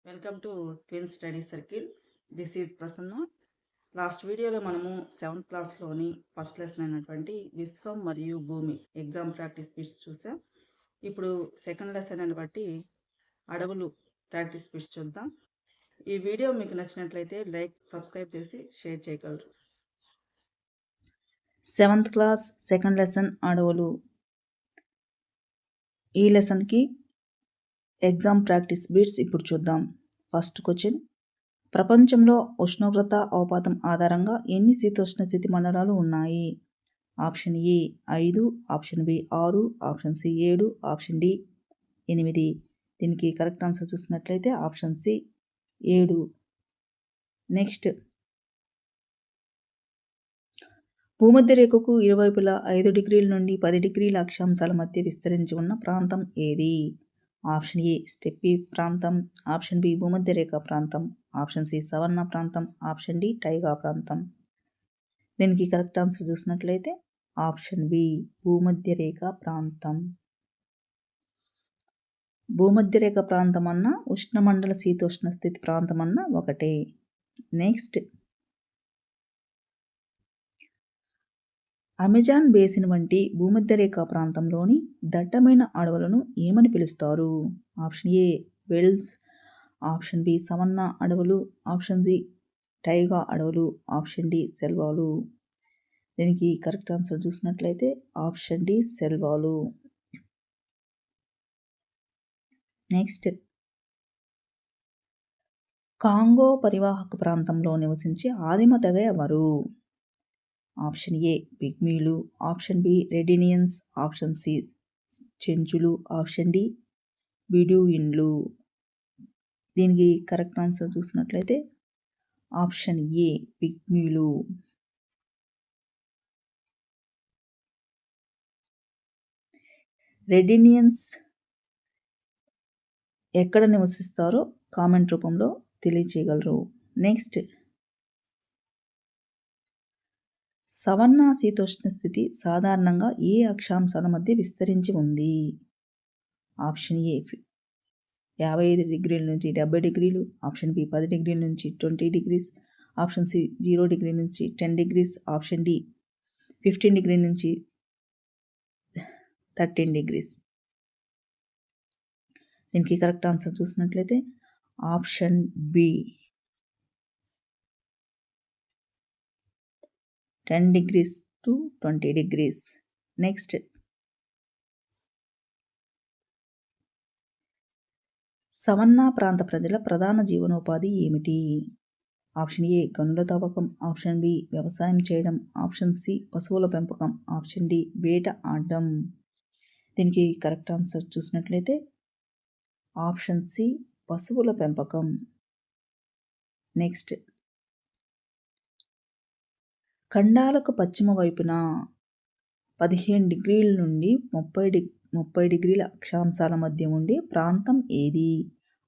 Welcome to twin study circle. This is Prasanna. Last వీడియోలో మనము 7th క్లాస్లోని first lesson అయినటువంటి విశ్వం మరియు భూమి ఎగ్జామ్ ప్రాక్టీస్ బిట్స్ చూసాం. ఇప్పుడు సెకండ్ లెసన్ అని బట్టి అడవులు ప్రాక్టీస్ బిట్స్ చూద్దాం. ఈ వీడియో మీకు నచ్చినట్లయితే లైక్, సబ్స్క్రైబ్ చేసి షేర్ చేయగలరు. 7th క్లాస్ సెకండ్ లెసన్ అడవులు. ఈ లెసన్కి ఎగ్జామ్ ప్రాక్టీస్ బిట్స్ ఇప్పుడు చూద్దాం. ఫస్ట్ క్వశ్చన్: ప్రపంచంలో ఉష్ణోగ్రత అవపాతం ఆధారంగా ఎన్ని శీతోష్ణ స్థితి మండలాలు ఉన్నాయి? Option A 5, option B 6, option C 7, option D 8. దీనికి కరెక్ట్ ఆన్సర్ చూసినట్లయితే ఆప్షన్ సి 7. నెక్స్ట్: భూమధ్య రేఖకు ఇరువైపులా 5 డిగ్రీల నుండి 10 డిగ్రీల అక్షాంశాల మధ్య విస్తరించి ఉన్న ప్రాంతం ఏది? ఆప్షన్ ఏ స్టెప్పీ ప్రాంతం, ఆప్షన్ బి భూమధ్య రేఖ ప్రాంతం, ఆప్షన్ సి సవర్ణ ప్రాంతం, ఆప్షన్ డి టైగా ప్రాంతం. దీనికి కరెక్ట్ ఆన్సర్ చూసినట్లయితే ఆప్షన్ బి భూమధ్య రేఖ ప్రాంతం. భూమధ్య రేఖ ప్రాంతం అన్న ఉష్ణమండల శీతోష్ణ స్థితి ప్రాంతం అన్న ఒకటే. నెక్స్ట్: అమెజాన్ బేసిన్ వంటి భూమధ్యరేఖ ప్రాంతంలోని దట్టమైన అడవులను ఏమని పిలుస్తారు? Option A velds, option B savanna అడవులు, ఆప్షన్ సి టైగా అడవులు, ఆప్షన్ డి సెల్వాలు. దీనికి కరెక్ట్ ఆన్సర్ చూసినట్లయితే ఆప్షన్ డి సెల్వాలు. నెక్స్ట్: కాంగో పరివాహక ప్రాంతంలో నివసించే ఆదిమ తెగ ఎవరు? ఆప్షన్ ఏ పిగ్మీలు, option B red Indians, option C చెంచులు, ఆప్షన్ డి బిడ్యూయిన్లు. దీనికి కరెక్ట్ ఆన్సర్ చూసినట్లయితే ఆప్షన్ ఏ పిగ్మీలు. రెడినియన్స్ ఎక్కడ నివసిస్తారో కామెంట్ రూపంలో తెలియచేయగలరు. నెక్స్ట్: సవర్ణ శీతోష్ణ స్థితి సాధారణంగా ఏ అక్షాంశాల మధ్య విస్తరించి ఉంది? ఆప్షన్ ఏ 55 డిగ్రీల నుంచి 70 డిగ్రీలు, ఆప్షన్ బి 10 డిగ్రీల నుంచి 20 డిగ్రీస్, ఆప్షన్ సి 0 డిగ్రీ నుంచి 10 డిగ్రీస్, ఆప్షన్ డి 15 డిగ్రీ నుంచి 13 డిగ్రీస్. దీనికి కరెక్ట్ ఆన్సర్ చూసినట్లయితే option B 10 degrees to 20 degrees. Next: savanna ప్రాంత ప్రజల ప్రధాన జీవనోపాధి ఏమిటి? ఆప్షన్ ఏ గనుల తవ్వకం, ఆప్షన్ బి వ్యవసాయం చేయడం, ఆప్షన్ సి పశువుల పెంపకం, ఆప్షన్ డి వేట ఆడడం. దీనికి కరెక్ట్ ఆన్సర్ చూసినట్లయితే ఆప్షన్ సి పశువుల పెంపకం. నెక్స్ట్: ఖండాలకు పశ్చిమ వైపున 15 డిగ్రీల నుండి 30 డిగ్రీల అక్షాంశాల మధ్య ఉండే ప్రాంతం ఏది?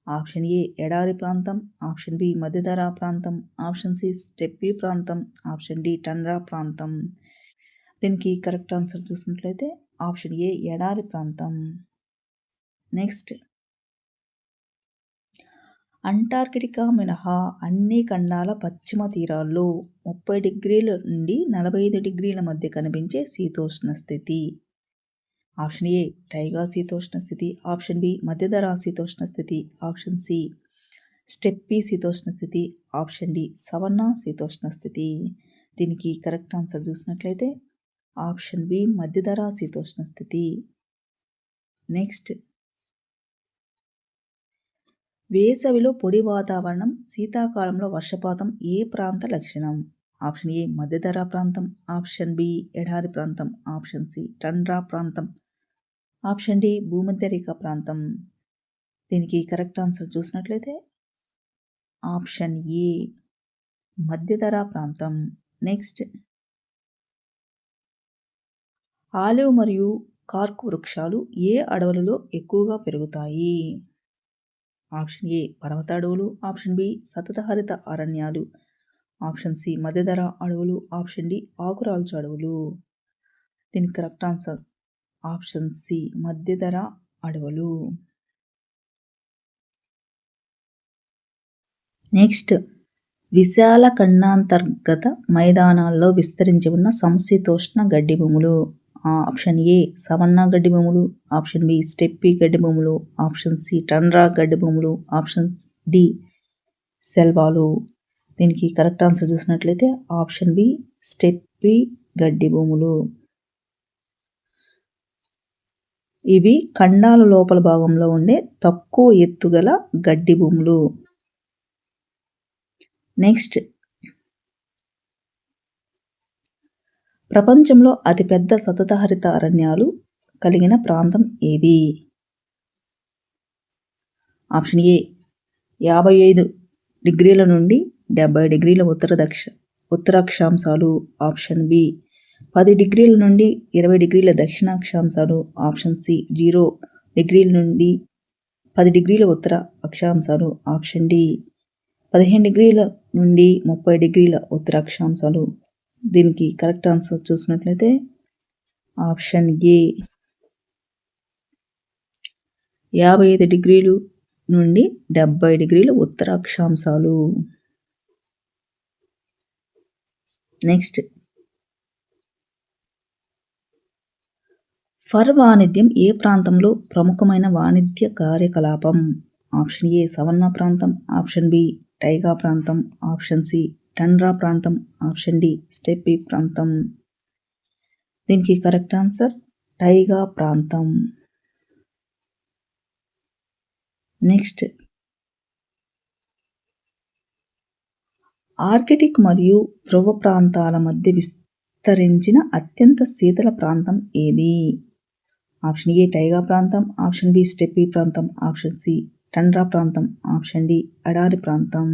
ఆప్షన్ ఏ ఎడారి ప్రాంతం, ఆప్షన్ బి మధ్యధరా ప్రాంతం, ఆప్షన్ సి స్టెప్పీ ప్రాంతం, ఆప్షన్ డి టండ్రా ప్రాంతం. దీనికి కరెక్ట్ ఆన్సర్ చూసినట్లయితే ఆప్షన్ ఏ ఎడారి ప్రాంతం. నెక్స్ట్: అంటార్కిటికా మినహా అన్ని ఖండాల పశ్చిమ తీరాల్లో 30 డిగ్రీల నుండి 45 డిగ్రీల మధ్య కనిపించే శీతోష్ణ స్థితి. ఆప్షన్ ఏ టైగా శీతోష్ణ స్థితి, ఆప్షన్ బి మధ్యధరా శీతోష్ణ స్థితి, ఆప్షన్ సి స్టెప్పీ శీతోష్ణ స్థితి, ఆప్షన్ డి సవర్ణ శీతోష్ణ స్థితి. దీనికి కరెక్ట్ ఆన్సర్ చూసినట్లయితే ఆప్షన్ బి మధ్యధరా శీతోష్ణ స్థితి. నెక్స్ట్: వేసవిలో పొడి వాతావరణం, శీతాకాలంలో వర్షపాతం ఏ ప్రాంత లక్షణం? ఆప్షన్ ఏ మధ్యధరా ప్రాంతం, ఆప్షన్ బి ఎడారి ప్రాంతం, ఆప్షన్ సి టండ్రా ప్రాంతం, ఆప్షన్ డి భూమధ్య రేఖ ప్రాంతం. దీనికి కరెక్ట్ ఆన్సర్ చూసినట్లయితే ఆప్షన్ ఏ మధ్యధరా ప్రాంతం. నెక్స్ట్: ఆలివ్ మరియు కార్క్ వృక్షాలు ఏ అడవులలో ఎక్కువగా పెరుగుతాయి? ఆప్షన్ ఏ పర్వత అడవులు, ఆప్షన్ బి సతతహరిత అరణ్యాలు, ఆప్షన్ సి మధ్యధరా అడవులు, ఆప్షన్ డి ఆకురాల్చు అడవులు. దీనికి కరెక్ట్ ఆన్సర్ ఆప్షన్ సి మధ్యధరా అడవులు. నెక్స్ట్, విశాల ఖండాంతర్గత మైదానాల్లో విస్తరించి ఉన్న సమశీతోష్ణ గడ్డి భూములు. ఆప్షన్ ఏ సవన్నా గడ్డి భూములు, ఆప్షన్ బి స్టెప్పీ గడ్డి భూములు, ఆప్షన్ సి టండ్రా గడ్డి భూములు, ఆప్షన్ డి సెల్వాలు. దీనికి కరెక్ట్ ఆన్సర్ చూసినట్లయితే ఆప్షన్ బి స్టెప్పీ గడ్డి భూములు. ఇవి ఖండాల లోపల భాగంలో ఉండే తక్కువ ఎత్తుగల గడ్డి భూములు. నెక్స్ట్, ప్రపంచంలో అతిపెద్ద సతతహరిత అరణ్యాలు కలిగిన ప్రాంతం ఏది? ఆప్షన్ ఏ 55 డిగ్రీల నుండి 70 డిగ్రీల ఉత్తర అక్షాంశాలు, ఆప్షన్ బి 10 డిగ్రీల నుండి 20 డిగ్రీల దక్షిణాక్షాంశాలు, ఆప్షన్ సి 0 డిగ్రీల నుండి 10 డిగ్రీల ఉత్తర అక్షాంశాలు, ఆప్షన్ డి 15 డిగ్రీల నుండి 30 డిగ్రీల ఉత్తర అక్షాంశాలు. దీనికి కరెక్ట్ ఆన్సర్ చూసినట్లయితే ఆప్షన్ ఏ 55 డిగ్రీలు నుండి 70 డిగ్రీల ఉత్తర అక్షాంశాలు. నెక్స్ట్, ఫర్ వాణిజ్యం ఏ ప్రాంతంలో ప్రముఖమైన వాణిజ్య కార్యకలాపం? ఆప్షన్ ఏ సవన్నా ప్రాంతం, ఆప్షన్ బి టైగా ప్రాంతం, ఆప్షన్ సి టండ్రా ప్రాంతం, ఆప్షన్ డి స్టెప్పీ ప్రాంతం. దీనికి కరెక్ట్ ఆన్సర్ టైగా ప్రాంతం. నెక్స్ట్, ఆర్కిటిక్ మరియు ధ్రువ ప్రాంతాల మధ్య విస్తరించిన అత్యంత శీతల ప్రాంతం ఏది? ఆప్షన్ ఏ టైగా ప్రాంతం, ఆప్షన్ బి స్టెప్పీ ప్రాంతం, ఆప్షన్ సి టండ్రా ప్రాంతం, ఆప్షన్ డి ఎడారి ప్రాంతం.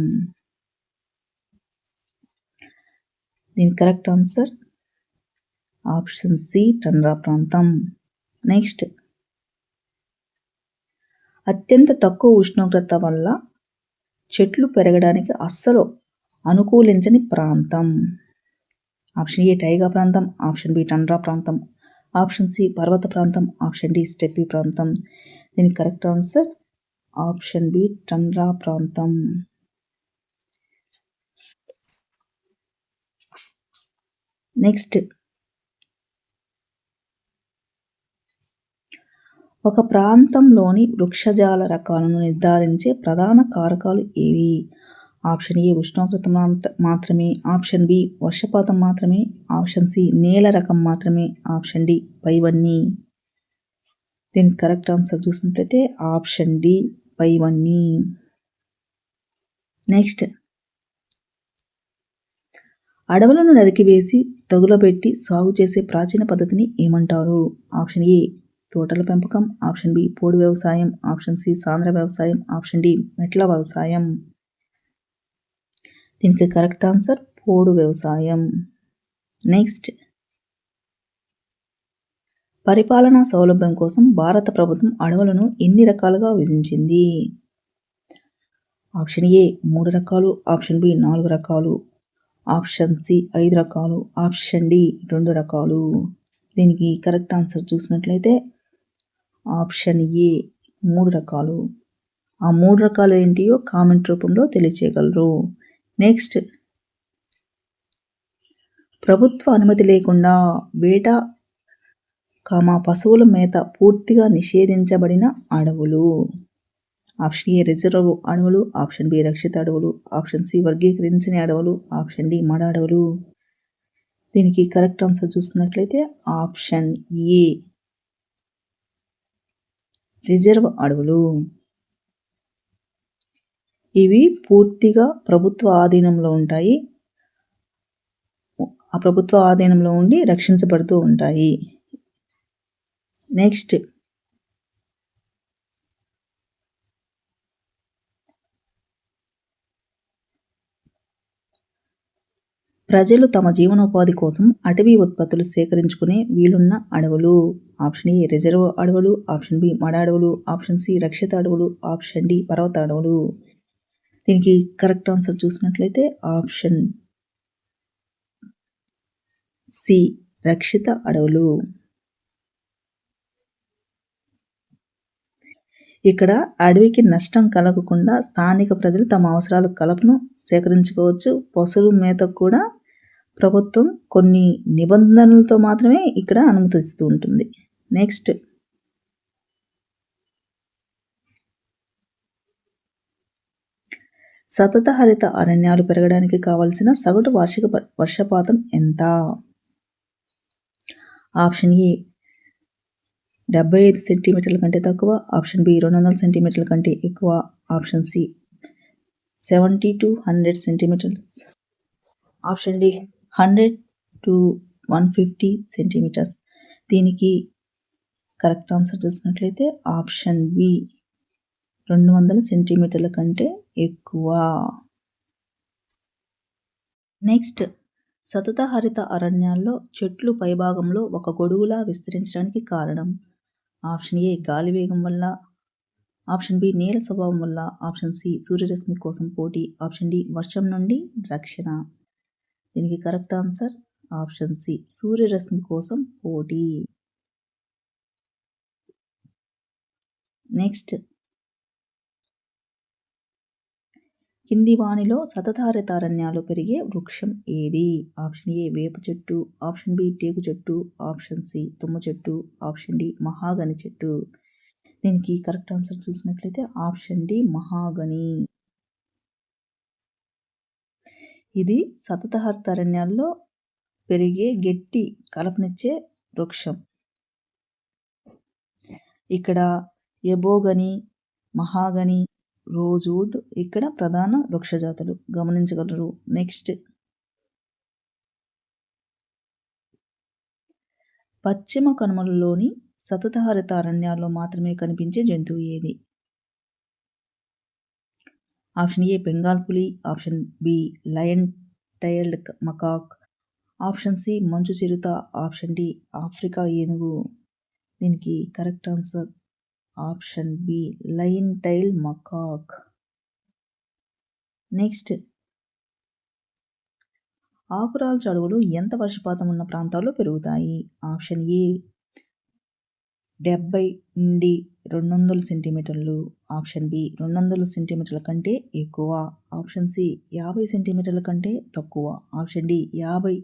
దీని correct answer option C tundra ప్రాంతం. నెక్స్ట్, అత్యంత తక్కువ ఉష్ణోగ్రత వల్ల చెట్లు పెరగడానికి అస్సలు అనుకూలించని ప్రాంతం. ఆప్షన్ ఏ టైగా ప్రాంతం, ఆప్షన్ బి టండ్రా ప్రాంతం, ఆప్షన్ సి పర్వత ప్రాంతం, ఆప్షన్ డి స్టెప్పీ ప్రాంతం. దీనికి correct answer option B tundra ప్రాంతం. నెక్స్ట్, ఒక ప్రాంతంలోని వృక్షజాల రకాలను నిర్ధారించే ప్రధాన కారకాలు ఏవి? ఆప్షన్ ఏ ఉష్ణోగ్రత మాత్రమే, ఆప్షన్ బి వర్షపాతం మాత్రమే, ఆప్షన్ సి నేల రకం మాత్రమే, ఆప్షన్ డి పైవన్నీ. దీనికి కరెక్ట్ ఆన్సర్ చూసినట్లయితే ఆప్షన్ డి పైవన్నీ. నెక్స్ట్, అడవులను నరికివేసి తగులబెట్టి సాగు చేసే ప్రాచీన పద్ధతిని ఏమంటారు? ఆప్షన్ ఏ తోటల పెంపకం, ఆప్షన్ బి పోడు వ్యవసాయం, ఆప్షన్ సి సాంద్ర వ్యవసాయం, ఆప్షన్ డి మెట్ల వ్యవసాయం. దీనికి కరెక్ట్ ఆన్సర్ పోడు వ్యవసాయం. నెక్స్ట్, పరిపాలనా సౌలభ్యం కోసం భారత ప్రభుత్వం అడవులను ఎన్ని రకాలుగా విభజించింది? ఆప్షన్ ఏ 3 రకాలు, ఆప్షన్ బి 4 రకాలు, ఆప్షన్ సి 5 రకాలు, ఆప్షన్ డి 2 రకాలు. దీనికి కరెక్ట్ ఆన్సర్ చూసినట్లయితే ఆప్షన్ ఏ 3 రకాలు. ఆ 3 రకాలు ఏంటియో కామెంట్ రూపంలో తెలియచేయగలరు. నెక్స్ట్, ప్రభుత్వ అనుమతి లేకుండా వేట పశువుల మేత పూర్తిగా నిషేధించబడిన అడవులు. ఆప్షన్ ఏ రిజర్వ్ అడవులు, ఆప్షన్ బి రక్షిత అడవులు, ఆప్షన్ సి వర్గీకరించని అడవులు, ఆప్షన్ డి మడ అడవులు. దీనికి కరెక్ట్ ఆన్సర్ చూస్తున్నట్లయితే ఆప్షన్ ఏ రిజర్వ్ అడవులు. ఇవి పూర్తిగా ప్రభుత్వ ఆధీనంలో ఉంటాయి. ఆ ప్రభుత్వ ఆధీనంలో ఉండి రక్షించబడుతూ ఉంటాయి. నెక్స్ట్, ప్రజలు తమ జీవనోపాధి కోసం అటవీ ఉత్పత్తులు సేకరించుకునే వీలున్న అడవులు. ఆప్షన్ ఏ రిజర్వ్ అడవులు, ఆప్షన్ బి మడ అడవులు, ఆప్షన్ సి రక్షిత అడవులు, ఆప్షన్ డి పర్వత అడవులు. దీనికి కరెక్ట్ ఆన్సర్ చూసినట్లయితే ఆప్షన్ సి రక్షిత అడవులు. ఇక్కడ అడవికి నష్టం కలగకుండా స్థానిక ప్రజలు తమ అవసరాలకు కలపను సేకరించుకోవచ్చు. పశువుల మేతకు కూడా ప్రభుత్వం కొన్ని నిబంధనలతో మాత్రమే ఇక్కడ అనుమతిస్తూ ఉంటుంది. నెక్స్ట్ సతత హరిత అరణ్యాలు పెరగడానికి కావలసిన సగటు వార్షిక వర్షపాతం ఎంత? ఆప్షన్ ఏ 75 సెంటీమీటర్ల కంటే తక్కువ, ఆప్షన్ బి 200 సెంటీమీటర్ల కంటే ఎక్కువ, option C 70 to 100 centimetres, option D 100 to 150 centimetres. దీనికి కరెక్ట్ ఆన్సర్ చూసినట్లయితే ఆప్షన్ బి 200 సెంటీమీటర్ల కంటే ఎక్కువ. నెక్స్ట్ సతత హరిత అరణ్యాల్లో చెట్లు పైభాగంలో ఒక గొడుగులా విస్తరించడానికి కారణం? ఆప్షన్ ఏ గాలి వేగం వల్ల, ఆప్షన్ బి నేల స్వభావం వల్ల, ఆప్షన్ సి సూర్యరశ్మి కోసం పోటీ, ఆప్షన్ డి వర్షం నుండి రక్షణ. దీనికి కరెక్ట్ ఆన్సర్ ఆప్షన్ సి సూర్యరశ్మి కోసం పోటీ. నెక్స్ట్ కింది వానిలో సతత హరిత అరణ్యాలు పెరిగే వృక్షం ఏది? ఆప్షన్ ఏ వేప చెట్టు, ఆప్షన్ బి టేకు చెట్టు, ఆప్షన్ సి తుమ్మ చెట్టు, ఆప్షన్ డి మహాగని చెట్టు. దీనికి కరెక్ట్ ఆన్సర్ చూసినట్లయితే ఆప్షన్ డి మహాగని. ఇది సతత హరిత అరణ్యాల్లో పెరిగే గట్టి కలపనిచ్చే వృక్షం. ఇక్కడ ఎబోగని, మహాగని, రోజ్వుడ్ ఇక్కడ ప్రధాన వృక్షజాతులు గమనించగలరు. నెక్స్ట్ పశ్చిమ కనుమలలోని సతత హరిత అరణ్యాల్లో మాత్రమే కనిపించే జంతువు ఏది? ఆప్షన్ ఏ బెంగాల్ పులి, option B lion tailed macaque, option C మంచు చిరుత, ఆప్షన్ డి ఆఫ్రికా ఏనుగు. దీనికి correct answer option B lion tail macaque. Next ఆకురాల్చు అడవులు ఎంత వర్షపాతం ఉన్న ప్రాంతాల్లో పెరుగుతాయి? ఆప్షన్ ఏ 70 నుండి 200 సెంటీమీటర్లు, ఆప్షన్ బి 200 సెంటీమీటర్ల కంటే ఎక్కువ, ఆప్షన్ సి 50 సెంటీమీటర్ల కంటే తక్కువ, ఆప్షన్ డి 50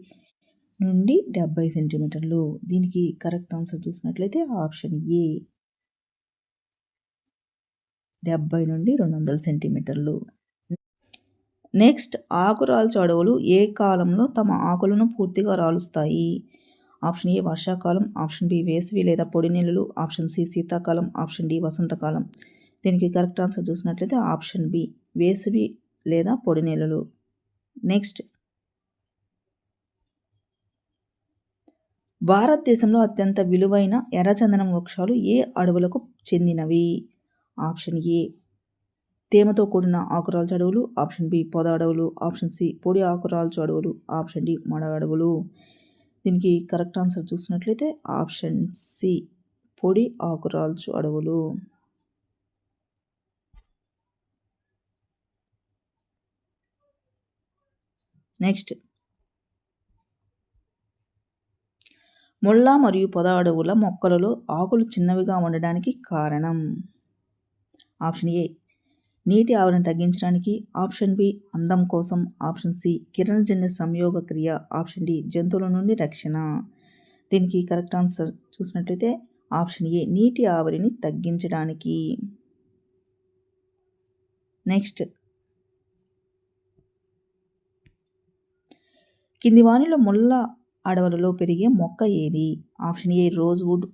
నుండి 70 సెంటీమీటర్లు. దీనికి కరెక్ట్ ఆన్సర్ చూసినట్లయితే ఆప్షన్ ఏ 70 నుండి 200 సెంటీమీటర్లు. నెక్స్ట్ ఆకురాల్చు అడవులు ఏ కాలంలో తమ ఆకులను పూర్తిగా రాలుస్తాయి? ఆప్షన్ ఏ వర్షాకాలం, ఆప్షన్ బి వేసవి లేదా పొడి నెలలు, ఆప్షన్ సి శీతాకాలం, ఆప్షన్ డి వసంతకాలం. దీనికి కరెక్ట్ ఆన్సర్ చూసినట్లయితే ఆప్షన్ బి వేసవి లేదా పొడి నెలలు. నెక్స్ట్ భారతదేశంలో అత్యంత విలువైన ఎర్రచందనం వృక్షాలు ఏ అడవులకు చెందినవి? ఆప్షన్ ఏ తేమతో కూడిన ఆకురాల్చు అడవులు, ఆప్షన్ బి పొద అడవులు, ఆప్షన్ సి పొడి ఆకురాల్చు అడవులు, ఆప్షన్ డి మడ అడవులు. దీనికి కరెక్ట్ ఆన్సర్ చూసినట్లయితే ఆప్షన్ సి పొడి ఆకురాల్చు అడవులు. నెక్స్ట్ ముళ్ళ మరియు పొద అడవుల మొక్కలలో ఆకులు చిన్నవిగా ఉండడానికి కారణం? ఆప్షన్ ఏ నీటి ఆవిరిని తగ్గించడానికి, ఆప్షన్ బి అందం కోసం, ఆప్షన్ సి కిరణజన్య సంయోగ క్రియ, ఆప్షన్ డి జంతువుల నుండి రక్షణ. దీనికి కరెక్ట్ ఆన్సర్ చూసినట్లయితే ఆప్షన్ ఏ నీటి ఆవిరిని తగ్గించడానికి. నెక్స్ట్ కింది వానిలో ముళ్ళ అడవులలో పెరిగే మొక్క ఏది? Option A rosewood,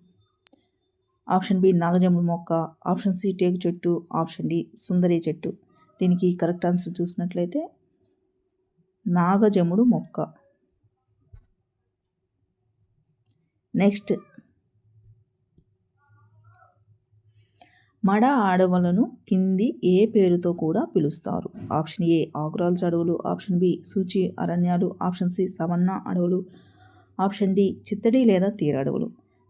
option B నాగజముడు మొక్క, ఆప్షన్ సి టేకు చెట్టు, ఆప్షన్ డి సుందరి చెట్టు. దీనికి కరెక్ట్ ఆన్సర్ చూసినట్లయితే నాగజముడు మొక్క. నెక్స్ట్ మడ అడవులను కింది ఏ పేరుతో కూడా పిలుస్తారు? ఆప్షన్ ఏ ఆకురాల్చు అడవులు, ఆప్షన్ బి సూచి అరణ్యాలు, ఆప్షన్ సి సవన్నా అడవులు, ఆప్షన్ డి చిత్తడి లేదా తీర అడవులు.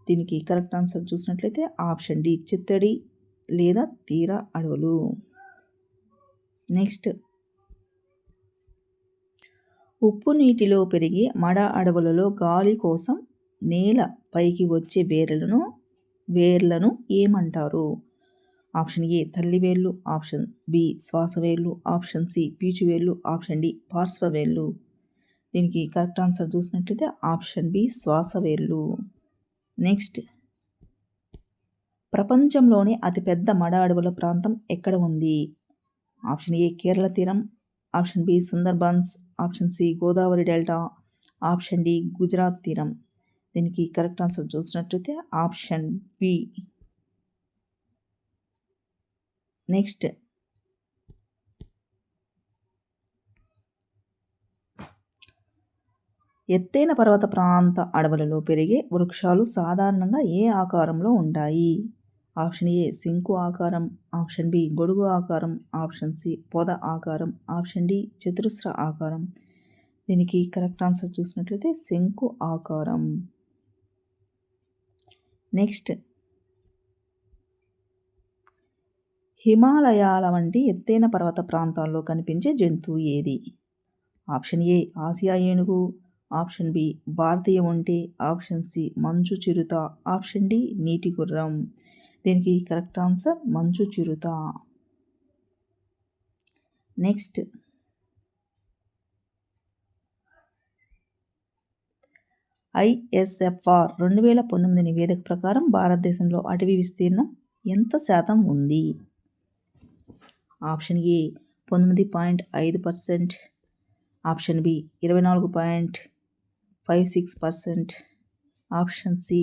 దీనికి కరెక్ట్ ఆన్సర్ చూసినట్లయితే ఆప్షన్ డి చిత్తడి లేదా తీర అడవులు. నెక్స్ట్ ఉప్పు నీటిలో పెరిగే మడ అడవులలో గాలి కోసం నేల పైకి వచ్చే వేర్లను ఏమంటారు? ఆప్షన్ ఏ తల్లివేళ్ళు, ఆప్షన్ బి శ్వాసవేళ్ళు, ఆప్షన్ సి పీచువేళ్ళు, ఆప్షన్ డి పార్శ్వవేళ్ళు. దీనికి కరెక్ట్ ఆన్సర్ చూసినట్లయితే ఆప్షన్ బి శ్వాసవేళ్ళు. నెక్స్ట్, ప్రపంచంలోని అతిపెద్ద మడ అడవుల ప్రాంతం ఎక్కడ ఉంది? ఆప్షన్ ఏ కేరళ తీరం, option B Sundarbans, option C Godavari delta, option D Gujarat తీరం. దీనికి కరెక్ట్ ఆన్సర్ చూసినట్లయితే ఆప్షన్ బి. నెక్స్ట్, ఎత్తైన పర్వత ప్రాంత అడవులలో పెరిగే వృక్షాలు సాధారణంగా ఏ ఆకారంలో ఉంటాయి? ఆప్షన్ ఏ శంకు ఆకారం, ఆప్షన్ బి గొడుగు ఆకారం, ఆప్షన్ సి పొద ఆకారం, ఆప్షన్ డి చతురస్ర ఆకారం. దీనికి కరెక్ట్ ఆన్సర్ చూసినట్లయితే శంకు ఆకారం. నెక్స్ట్, హిమాలయాల వంటి ఎత్తైన పర్వత ప్రాంతాల్లో కనిపించే జంతువు ఏది? ఆప్షన్ ఏ ఆసియా ఏనుగు, ఆప్షన్ బి భారతీయ ఒంటె, ఆప్షన్ సి మంచు చిరుత, ఆప్షన్ డి నీటి గుర్రం. దీనికి కరెక్ట్ ఆన్సర్ మంచు చిరుత. నెక్స్ట్, ISFR 2019 నివేదిక ప్రకారం భారతదేశంలో అటవీ విస్తీర్ణం ఎంత శాతం ఉంది? Option A 9.5%, option B 24.56%, option C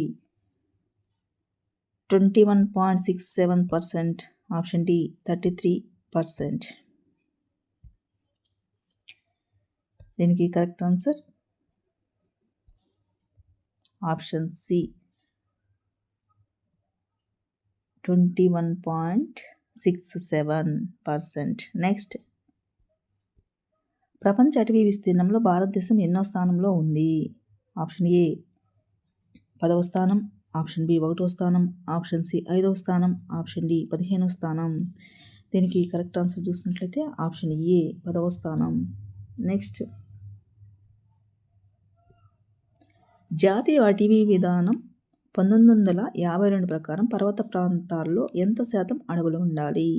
21.67%, option D 33%. దీనికి correct answer option C 21.67%. Next, ప్రపంచ అటవీ విస్తీర్ణంలో భారతదేశం ఎన్నో స్థానంలో ఉంది? ఆప్షన్ ఏ 10వ స్థానం, ఆప్షన్ బి 1వ స్థానం, ఆప్షన్ సి 5వ స్థానం, ఆప్షన్ డి 15వ స్థానం. దీనికి కరెక్ట్ ఆన్సర్ చూసినట్లయితే ఆప్షన్ ఏ 10వ స్థానం. నెక్స్ట్, జాతీయ అటవీ విధానం 1952 ప్రకారం పర్వత ప్రాంతాల్లో ఎంత శాతం అడవులు ఉండాలి?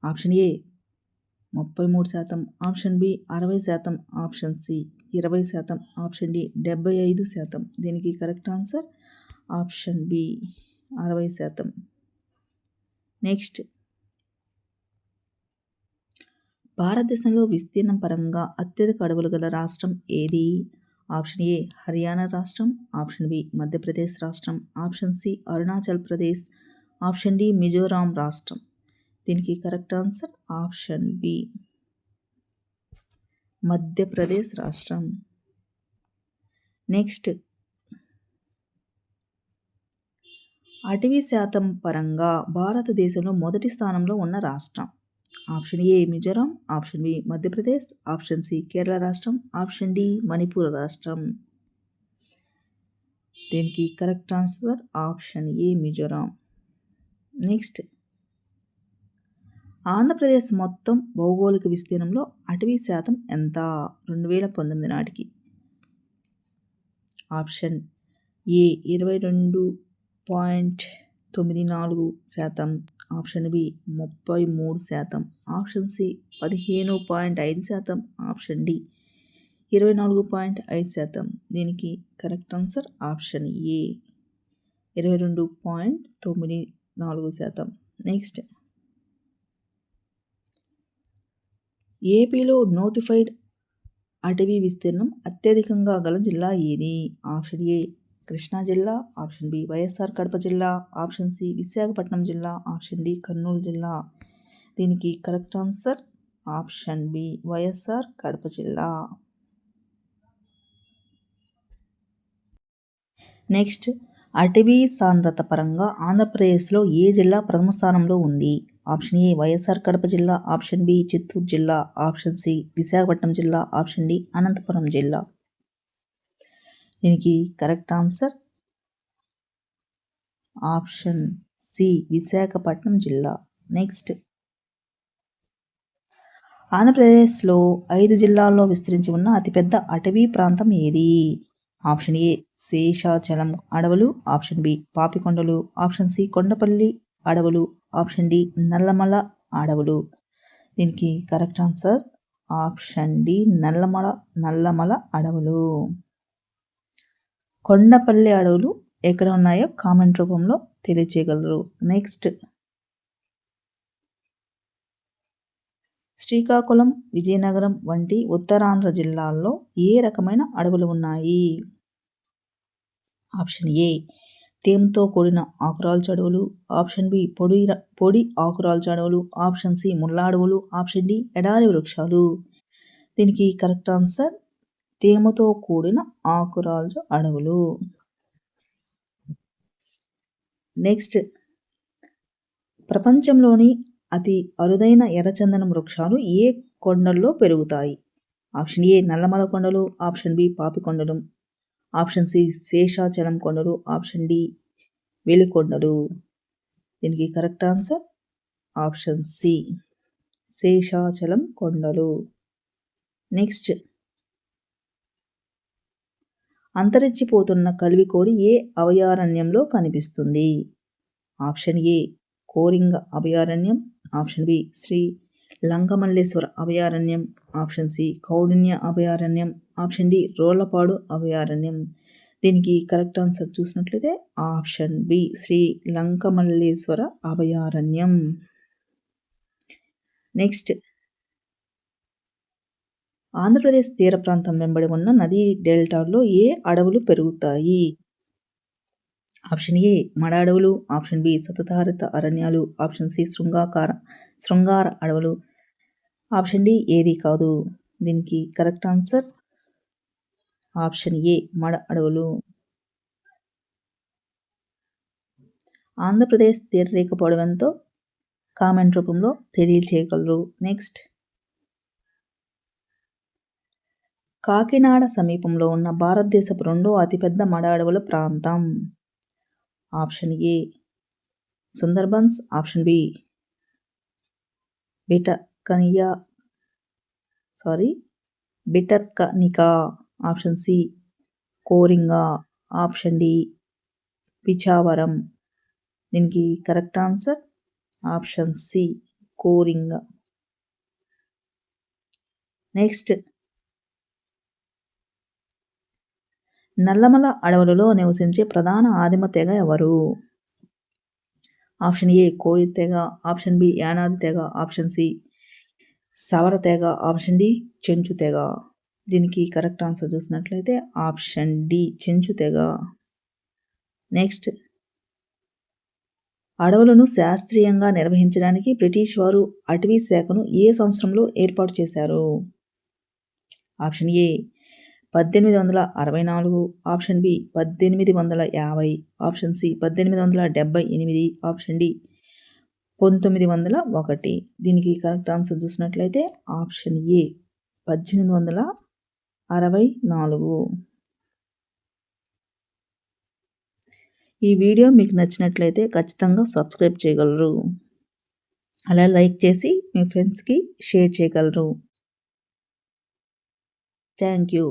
Option A 33%, option B 60%, option C 20%, option D 75%. దీనికి correct answer option B 60%. Next, భారతదేశంలో విస్తీర్ణం పరంగా అత్యధిక అడవులు గల రాష్ట్రం ఏది? ఆప్షన్ ఏ హర్యానా రాష్ట్రం, ఆప్షన్ బి మధ్యప్రదేశ్ రాష్ట్రం, option C Arunachal Pradesh, option D Mizoram రాష్ట్రం. దీనికి correct answer option B Madhya Pradesh రాష్ట్రం. నెక్స్ట్, అటవీ శాతం పరంగా భారతదేశంలో మొదటి స్థానంలో ఉన్న రాష్ట్రం. Option A Mizoram, option B Madhya Pradesh, option C Kerala రాష్ట్రం, ఆప్షన్ డి మణిపూర్ రాష్ట్రం. దీనికి correct answer option A Mizoram. Next, Andhra Pradesh మొత్తం భౌగోళిక విస్తీర్ణంలో అటవీ శాతం ఎంత 2019 నాటికి? Option A 22.94%, option B 33%, option C 15.5%, option D 24.5%. దీనికి correct answer option A 22.94%. Next, ఏపీలో నోటిఫైడ్ అటవీ విస్తీర్ణం అత్యధికంగా గల జిల్లా ఏది? ఆప్షన్ ఏ కృష్ణా జిల్లా, ఆప్షన్ బి వైఎస్ఆర్ కడప జిల్లా, ఆప్షన్ సి విశాఖపట్నం జిల్లా, ఆప్షన్ డి కర్నూలు జిల్లా. దీనికి correct answer option B YSR Kadapa జిల్లా. నెక్స్ట్, అటవీ సాంద్రత పరంగా ఆంధ్రప్రదేశ్లో ఏ జిల్లా ప్రథమ స్థానంలో ఉంది? ఆప్షన్ ఏ వైఎస్ఆర్ కడప జిల్లా, ఆప్షన్ బి చిత్తూరు జిల్లా, ఆప్షన్ సి విశాఖపట్నం జిల్లా, ఆప్షన్ డి అనంతపురం జిల్లా. దీనికి correct answer option C Visakhapatnam జిల్లా. నెక్స్ట్, ఆంధ్రప్రదేశ్లో 5 జిల్లాల్లో విస్తరించి ఉన్న అతిపెద్ద అటవీ ప్రాంతం ఏది? ఆప్షన్ ఏ శేషాచలం అడవులు, option B Papikondalu, option C Kondapalli అడవులు, ఆప్షన్ డి నల్లమల అడవులు. దీనికి correct answer option D Nallamala అడవులు. కొండపల్లి అడవులు ఎక్కడ ఉన్నాయో కామెంట్ రూపంలో తెలియచేయగలరు. నెక్స్ట్, శ్రీకాకుళం, విజయనగరం వంటి ఉత్తరాంధ్ర జిల్లాల్లో ఏ రకమైన అడవులు ఉన్నాయి? ఆప్షన్ ఏ తేమతో కూడిన ఆకురాల్చు అడవులు, ఆప్షన్ బి పొడి ఆకురాల్చు అడవులు, ఆప్షన్ సి ముళ్ళ అడవులు, ఆప్షన్ డి ఎడారి వృక్షాలు. దీనికి కరెక్ట్ ఆన్సర్ తేమతో కూడిన ఆకురాల్చు అడవులు. నెక్స్ట్, ప్రపంచంలోని అతి అరుదైన ఎర్రచందనం వృక్షాలు ఏ కొండల్లో పెరుగుతాయి? ఆప్షన్ ఏ నల్లమల కొండలు, option B Papikondalu, option C Seshachalam కొండలు, ఆప్షన్ డి వెలికొండలు. దీనికి correct answer option C Seshachalam కొండలు. నెక్స్ట్, అంతరించిపోతున్న కలివికోడి ఏ అభయారణ్యంలో కనిపిస్తుంది? ఆప్షన్ ఏ కోరింగ అభయారణ్యం, ఆప్షన్ బి శ్రీ లంకమల్లేశ్వర అభయారణ్యం, ఆప్షన్ సి కౌడిన్య అభయారణ్యం, ఆప్షన్ డి రోళ్లపాడు అభయారణ్యం. దీనికి కరెక్ట్ ఆన్సర్ చూసినట్లయితే ఆప్షన్ బి శ్రీ లంకమల్లేశ్వర అభయారణ్యం. నెక్స్ట్, ఆంధ్రప్రదేశ్ తీర ప్రాంతం వెంబడి ఉన్న నదీ డెల్టాల్లో ఏ అడవులు పెరుగుతాయి? ఆప్షన్ ఏ మడ అడవులు, ఆప్షన్ బి సతతహరిత అరణ్యాలు, ఆప్షన్ సి శృంగార అడవులు, ఆప్షన్ డి ఏది కాదు. దీనికి కరెక్ట్ ఆన్సర్ ఆప్షన్ ఏ మడ అడవులు. ఆంధ్రప్రదేశ్ తీరరేఖ పొడవెంతో కామెంట్ రూపంలో తెలియచేయగలరు. నెక్స్ట్, కాకినాడ సమీపంలో ఉన్న భారతదేశపు రెండో అతిపెద్ద మడ అడవుల ప్రాంతం? Option A Sundarbans, option B Bhitarkanika, option C Coringa, option D Pichavaram. దీనికి correct answer option C Coringa. Next, Nallamala అడవులలో నివసించే ప్రధాన ఆదిమ తెగ ఎవరు? ఆప్షన్ ఏ కోయ తెగ, ఆప్షన్ బి యానాది తెగ, ఆప్షన్ సి సవర తెగ, ఆప్షన్ డి చెంచు తెగ. దీనికి కరెక్ట్ ఆన్సర్ చూసినట్లయితే ఆప్షన్ డి చెంచు తెగ. నెక్స్ట్, అడవులను శాస్త్రీయంగా నిర్వహించడానికి బ్రిటిష్ వారు అటవీ శాఖను ఏ సంవత్సరంలో ఏర్పాటు చేశారు? Option A 1864, option B 1850, option C 1878, option D 1901. దీనికి కరెక్ట్ ఆన్సర్ చూసినట్లయితే ఆప్షన్ ఏ 1864. ఈ వీడియో మీకు నచ్చినట్లయితే ఖచ్చితంగా సబ్స్క్రైబ్ చేయగలరు. అలా లైక్ చేసి మీ ఫ్రెండ్స్కి షేర్ చేయగలరు. Thank you.